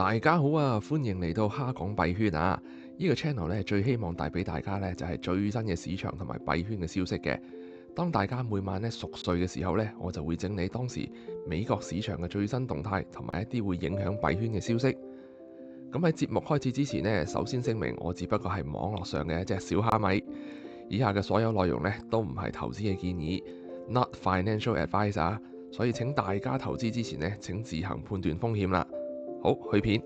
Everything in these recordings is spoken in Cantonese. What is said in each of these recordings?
大家好啊，歡迎嚟到蝦講幣圈啊！呢個 channel 咧最希望帶俾大家咧就係最新嘅市場同埋幣圈嘅消息嘅。當大家每晚咧熟睡嘅時候咧，我就會整理當時美國市場嘅最新動態同埋一啲會影響幣圈嘅消息。咁喺節目開始之前呢，首先聲明我只不過係網絡上嘅一隻小蝦米，以下嘅所有內容咧都唔係投資嘅建議 ，not financial advice 啊，所以請大家投資之前呢，請自行判斷風險啦。好，去片。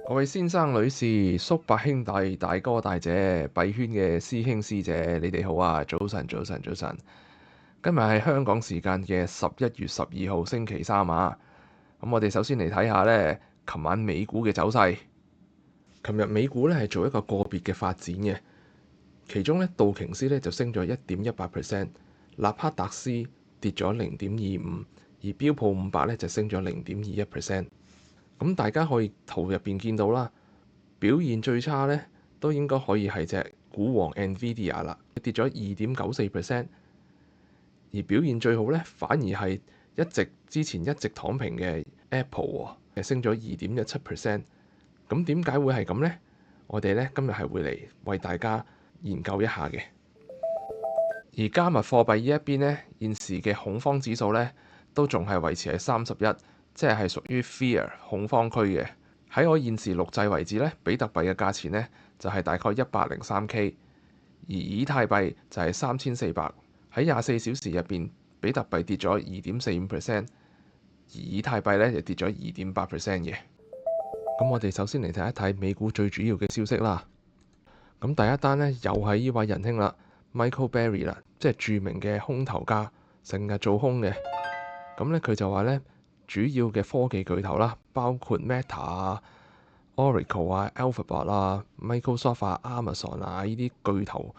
各位先生、女士、叔伯兄弟、大哥大姐、幣圈嘅師兄師姐，你哋好啊！早晨，早晨，早晨。今日係香港時間嘅11月12號星期三啊。咁我哋首先嚟睇下呢，琴晚美股嘅走勢。琴日美股呢係做一個個別嘅發展嘅，其中呢道瓊斯呢就升咗1.18%，納克達斯跌咗0.25%，而標普500呢就升咗0.21%。咁大家可以圖入邊見到啦，表現最差呢都應該可以係隻股王 NVIDIA 啦，跌咗2.94%。而表現最好呢，反而係之前一直躺平嘅 Apple 喎，升咗2.17%。咁點解會係咁呢？我哋呢今日係會嚟為大家研究一下嘅。而加密貨幣呢一邊呢，現時嘅恐慌指數呢都仲係維持喺31。即係屬於 Fear 恐慌區嘅。喺我現時錄製為止呢，比特幣嘅價錢呢就係大概103K，而以太幣就係3400。喺24小時入邊，比特幣跌咗2.45%，而以太幣呢就跌咗2.8% 嘅。咁我哋首先嚟睇一睇美股最主要嘅消息啦。咁第一單呢，又係呢位仁兄啦 ，Michael Burry 啦，即係著名嘅空頭家，成日做空嘅。咁呢，佢就話呢，主要嘅科技巨頭啦，包括 Meta 啊、Oracle 啊、Alphabet 啊、Microsoft 啊、Amazon 啊呢啲巨頭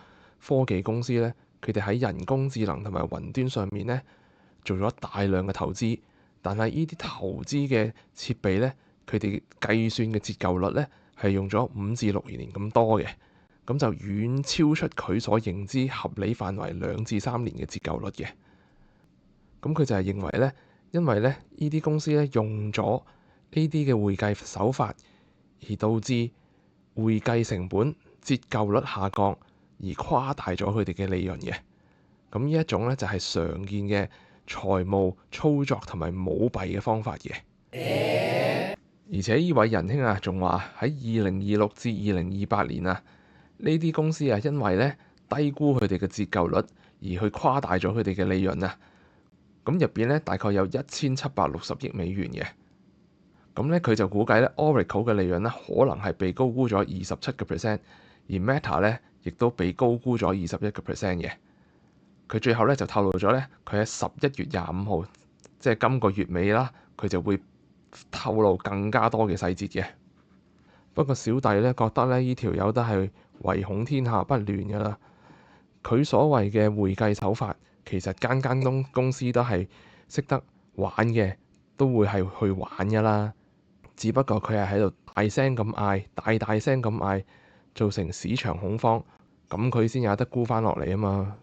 科技公司呢，佢哋喺人工智能同埋雲端上面呢做咗大量嘅投資，但係呢啲投資嘅設備呢，佢哋計算嘅折舊率呢係用咗5至6年咁多嘅，咁就遠超出佢所認知合理範圍2至3年嘅折舊率嘅。咁佢就係認為呢。因為呢啲公司呢用咗呢啲嘅會計手法，而導致會計成本折舊率下降，而誇大咗佢哋嘅利潤嘅。咁呢一種呢，就係常見嘅財務操作同埋舞弊嘅方法嘅。而且呢位仁兄啊，仲話喺2026至2028年啊，呢啲公司啊，因為呢低估佢哋嘅折舊率，而去誇大咗佢哋嘅利潤啊。咁入邊咧大概有1760億美元嘅，咁咧佢就估計咧 Oracle 嘅利潤咧可能係被高估咗27%，而 Meta 咧亦都被高估咗21%嘅。佢最後咧就透露咗咧，佢喺11月25號，即係今個月尾啦，佢就會透露更加多嘅細節嘅。不過小弟咧覺得咧呢條友都係唯恐天下不亂㗎啦，佢所謂嘅會計手法。其實間公司都係識得玩嘅，都會係去玩㗎啦。只不過佢係喺度大聲咁嗌，大聲咁嗌，造成市場恐慌，咁佢先有得沽翻落嚟啊嘛。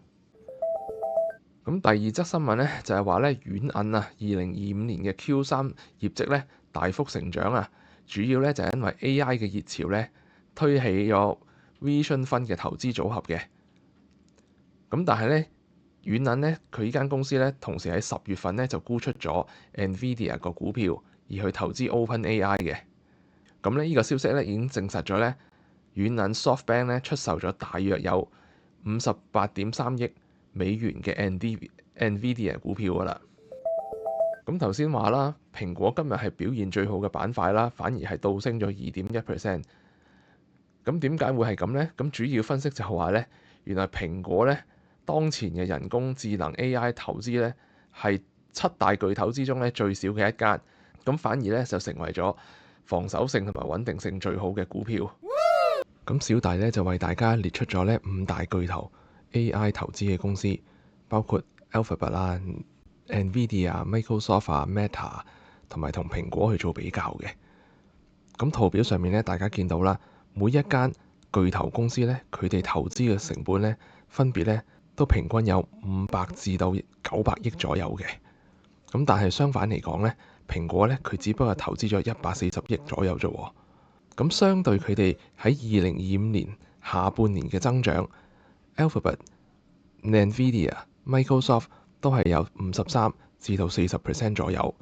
咁第二則新聞呢，就係話呢，軟銀啊，2025年嘅 Q3 業績呢大幅成長啊，主要呢就係因為 AI 嘅熱潮呢推起咗 Vision Fund 嘅投資組合嘅。咁但係呢。軟銀呢，佢呢間公司呢，同時喺10月份呢就沽出咗 NVIDIA 個股票，而去投資 OpenAI 嘅。咁呢個消息呢已經證實咗呢，軟銀 SoftBank 呢出售咗大約有58.3億美元嘅 NVIDIA 股票㗎啦。咁頭先話啦，蘋果今日係表現最好嘅板塊啦，反而係倒升咗2.1%。咁點解會係咁呢？咁主要分析就係話呢，原來蘋果呢。當前嘅人工智能 AI 投資呢，係7大巨頭之中呢最少嘅一間，咁反而呢，就成為咗防守性同埋穩定性最好嘅股票。咁小弟呢，就為大家列出咗呢5大巨頭 AI 投資嘅公司，包括 Alphabet 啦、NVIDIA、Microsoft、Meta 同埋同蘋果去做比較嘅。咁圖表上面呢，大家見到啦，每一間巨頭公司呢，佢哋投資嘅成本呢，分別呢，都平均有500至到900億左右嘅，咁但係相反嚟講呢，蘋果呢，佢只不過投資咗140億左右啫。咁相對佢哋喺2025年下半年嘅增長，Alphabet、Nvidia、Microsoft 都係有53至到40% 左右，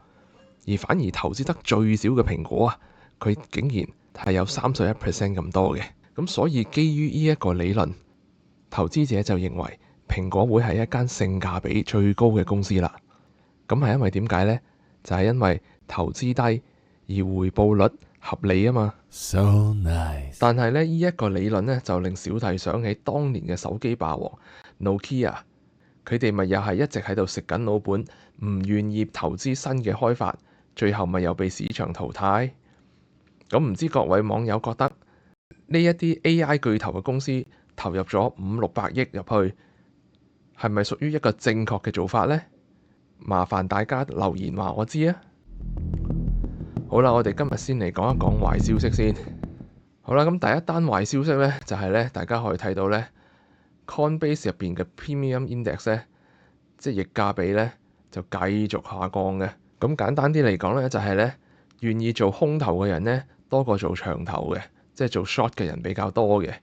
而反而投資得最少嘅蘋果啊，佢竟然係有31% 咁多嘅。咁所以基於呢一個理論，投資者就認為蘋果會係一間性價比最高嘅公司啦。咁係因為點解呢？就係因為投資低而回報率合理啊嘛。So nice。但係呢，呢一個理論呢，就令小弟想起當年嘅手機霸王 Nokia，佢哋咪又係一直喺度食緊老本，唔願意投資新嘅開發，最後咪又被市場淘汰。咁唔知各位網友覺得呢一啲 AI 巨頭嘅公司投入咗500-600億入去，係咪屬於一個正確嘅做法呢？麻煩大家留言話我知啊！好啦，我哋今日先嚟講一講壞消息先。好啦，咁第一單壞消息呢，就係呢，大家可以睇到呢 Coinbase 入邊嘅 Premium Index 呢，即係逆價比呢，就繼續下降嘅。咁簡單啲嚟講呢，就係呢，願意做空頭嘅人呢，多過做長頭嘅，即係做 short 嘅人比較多嘅。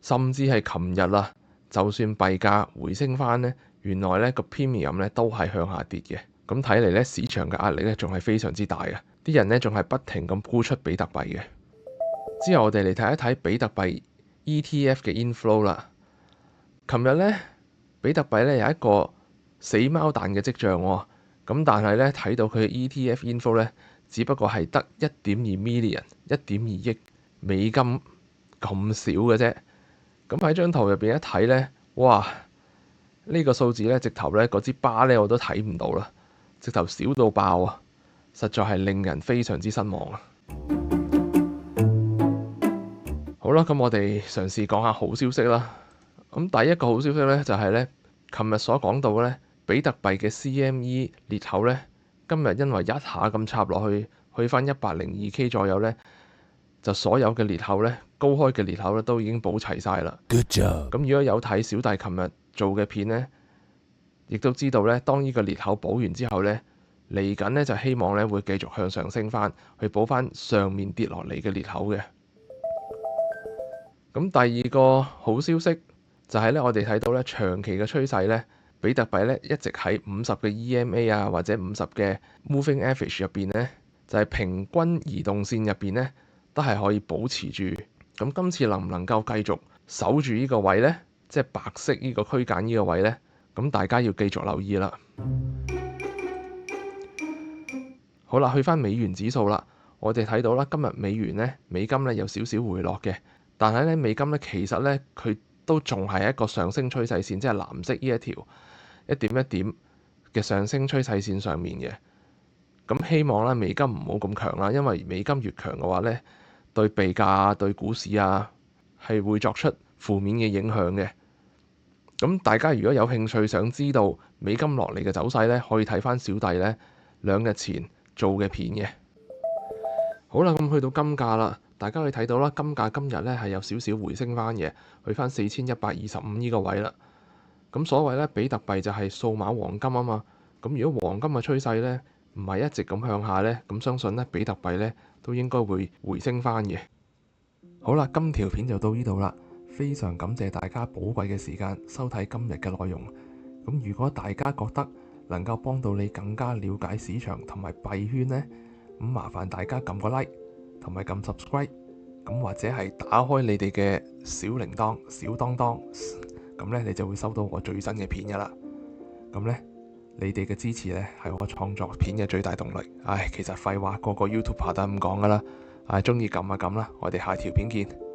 甚至係琴日啦，就算幣價回升返呢，原來呢個 Premium 呢都係向下跌嘅。咁睇嚟呢，市場嘅壓力呢仲係非常之大嘅，啲人呢仲係不停咁沽出比特幣嘅。之後我哋嚟睇一睇比特幣 ETF 嘅 inflow 啦。琴日呢，比特幣呢有一個死貓彈嘅跡象喎，咁但係呢，睇到佢嘅 ETF inflow 呢，只不過係得1.2 million 1.2億美金咁少嘅啫。咁喺張圖入邊一睇呢，哇！呢個數字呢，直頭呢嗰支巴呢我都睇唔到啦，直頭少到爆啊！實在係令人非常之失望啊！好啦，咁我哋嘗試講下好消息啦。咁第一個好消息呢，就係呢，琴日所講到呢，比特幣嘅 CME 裂口呢，今日因為一下咁插落去返102K 左右呢，就所有嘅裂口呢，高開嘅裂口呢，都已經補齊晒啦。Good job。咁如果有睇小弟琴日做嘅片呢，亦都知道呢，當呢個裂口補完之後呢，嚟緊呢，就希望呢會繼續向上升返，去補返上面跌落嚟嘅裂口嘅。咁第二個好消息就係呢，我哋睇到呢長期嘅趨勢呢，比特幣呢一直喺50嘅 EMA 啊，或者50嘅 Moving Average 入邊呢，就係平均移動線入邊呢，都係可以保持住。咁今次能唔能夠繼續守住呢個位呢？即係白色呢個區間呢個位呢？咁大家要繼續留意啦。好啦，去返美元指數啦，我哋睇到啦，今日美金呢有少少回落嘅。但係咧，美金咧其實咧佢都仲係一個上升趨勢線，即係藍色呢一條一點一點嘅上升趨勢線上面嘅。咁希望咧美金唔好咁強啦，因為美金越強嘅話咧，對幣價、對股市啊係會作出負面嘅影響嘅。咁大家如果有興趣想知道美金落嚟嘅走勢咧，可以睇返小弟咧2日前做嘅片嘅。好啦，咁去到金價啦。大家可以睇到啦，金價今日咧係有少少回升翻嘅，去翻4125呢個位啦。咁所謂咧，比特幣就係數碼黃金啊嘛。咁如果黃金嘅趨勢咧唔係一直咁向下咧，咁相信咧比特幣咧都應該會回升翻嘅。好啦，今條片就到呢度啦。非常感謝大家寶貴嘅時間收睇今日嘅內容。咁如果大家覺得能夠幫到你更加了解市場同埋幣圈呢，咁麻煩大家撳個 like。同埋撳 subscribe， 咁或者係打開你哋嘅小鈴鐺、小當當，咁咧你就會收到我最新嘅片噶啦。咁咧，你哋嘅支持咧係我創作片嘅最大動力。其實廢話，個個 YouTuber 都係咁講噶啦。中意撳就撳啦，我哋下條片見。